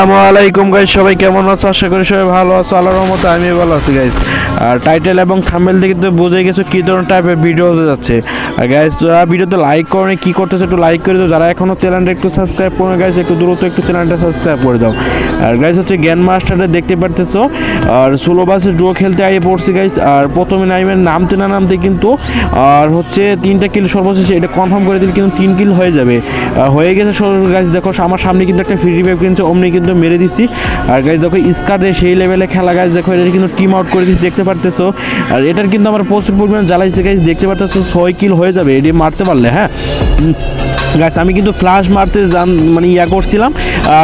আসসালামু আলাইকুম গাইস, সবাই কেমন আছো? আশা করি সবাই ভালো আছো। আল্লাহর রহমতে আমি ভালো আছি গাইস। আর টাইটেল এবং থাম্বনেল দেখে তো বুঝে গেছো কি ধরনের টাইপের ভিডিও হতে যাচ্ছে। আর গাইস, যারা ভিডিওতে লাইক করে কি করতেছে একটু লাইক করে দাও। যারা এখনো চ্যানেলটা একটু সাবস্ক্রাইব করে গাইস, একটু দ্রুত একটু চ্যানেলটা সাবস্ক্রাইব করে দাও। আর গাইস হচ্ছে জ্ঞান মাস্টারটা দেখতে পারতেছো, আর সোলো বাসে ড্র খেলতে আইয়ে পড়ছি গাইস। আর প্রথমে নাইমের নামতে না নামতে কিন্তু আর হচ্ছে 3টা কিল সর্বশেষে এটা কনফার্ম করে দিলে কিন্তু 3 কিল হয়ে যাবে। হয়ে গেছে গাইস। দেখো আমার সামনে কিন্তু একটা ফ্রি রিভাইভ কিন্তু অমনি কিন্তু মেরে দিচ্ছি। আর গাইস দেখো স্কারে সেই লেভেলে খেলা গাইস, দেখো এটা কিন্তু টিম আউট করে দিচ্ছি দেখতে পারতেছো। আর এটার কিন্তু আমার প্রচুর পরিমাণে জ্বালাইছে গাইস, দেখতে পারতেছো 6 কিল হয়ে যাবে এটি মারতে পারলে। হ্যাঁ গাইস, আমি কিন্তু ফ্লাশ মারতে মানে করছিলাম,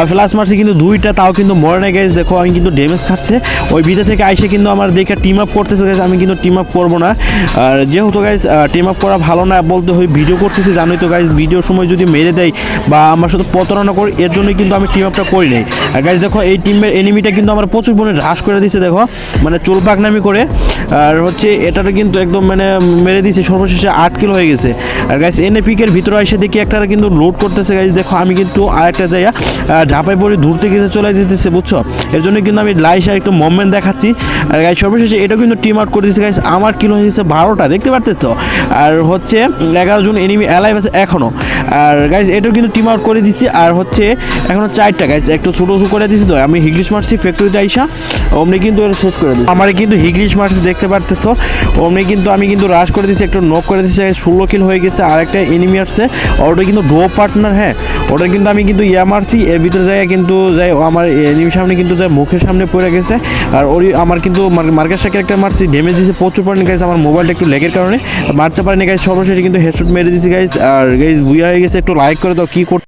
ফ্লাশ মারছি কিন্তু 2টা, তাও কিন্তু মরে না গাইস। দেখো আমি কিন্তু ড্যামেজ খাচ্ছে ওই ভিতর থেকে আইসে কিন্তু আমার দেখে টিম আপ করতেছে গাইস। আমি কিন্তু টিম আপ করবো না, আর যেহেতু গাইস টিম আপ করা ভালো না বলতে হয়, ভিডিও করতেছি জানোই তো গাইস। ভিডিওর সময় যদি মেরে দেয় বা আমার সাথে প্রতারণা করে, এর জন্যই কিন্তু আমি টিম আপটা করি নাই। আর গাইস দেখো এই টিমের এনিমিটা কিন্তু আমার প্রচুর পরিমাণে হ্রাস করে দিচ্ছে, দেখো মানে চুলপাক নামি করে। আর হচ্ছে এটাতে কিন্তু একদম মানে মেরে দিয়েছে, সর্বশেষে 8 কিলো হয়ে গেছে। আর গাইস এনএপিকের ভিতরে এসে দেখি একটা কিন্তু লোড করতেছে গাইস। দেখো আমি কিন্তু আরেকটা জায়গা ঝাঁপাই পড়ে দূরতে গেছে চলে যেতেছে, বুঝছো? এর জন্য কিন্তু আমি লাইসা একটু মুভমেন্ট দেখাচ্ছি। আর গাইস সর্বশেষে এটাও কিন্তু টিম আউট করে দিচ্ছে গাইস। আমার কিলো হয়েছে 12টা, দেখতে পারতেছো। আর হচ্ছে 11 জন এনিমি অ্যালাইভ আছে এখনো। আর গাইস এটাও কিন্তু টিম আউট করে দিচ্ছি। আর হচ্ছে এখনো 4টা গাইস, একটু ছোটো করে দিচ্ছি তো আমি হিগলিশ মারছি ফ্যাক্টরিতে আইসা, অমনি কিন্তু এটা শেষ করে দিচ্ছি। আমার কিন্তু হিগলিশ মারছি দেখতে পারতেছো, অমনি কিন্তু আমি কিন্তু রাশ করে দিচ্ছি, একটু নক করে দিচ্ছি। 16 কিল হয়ে গেছে। আর একটা এনিমি আসছে, ওটা কিন্তু ডো পার্টনার। হ্যাঁ ওটা কিন্তু আমি কিন্তু মারছি এর ভিতরে যায়, কিন্তু যাই আমার এনিমির সামনে কিন্তু যায় মুখের সামনে পড়ে গেছে। আর ওই আমার কিন্তু মার্কের সাথে একটা মারছি, ড্যামেজ দিয়েছে প্রচুর পরিমাণে গাইস। আমার মোবাইলটা একটু লেগের কারণে মারতে পারিনি গাইস, সর্বশেষে কিন্তু হেডশট মেরে দিয়েছি গাইস। আর গাইস বুয়া হয়ে গেছে, একটু লাইক করে দাও। কি করতে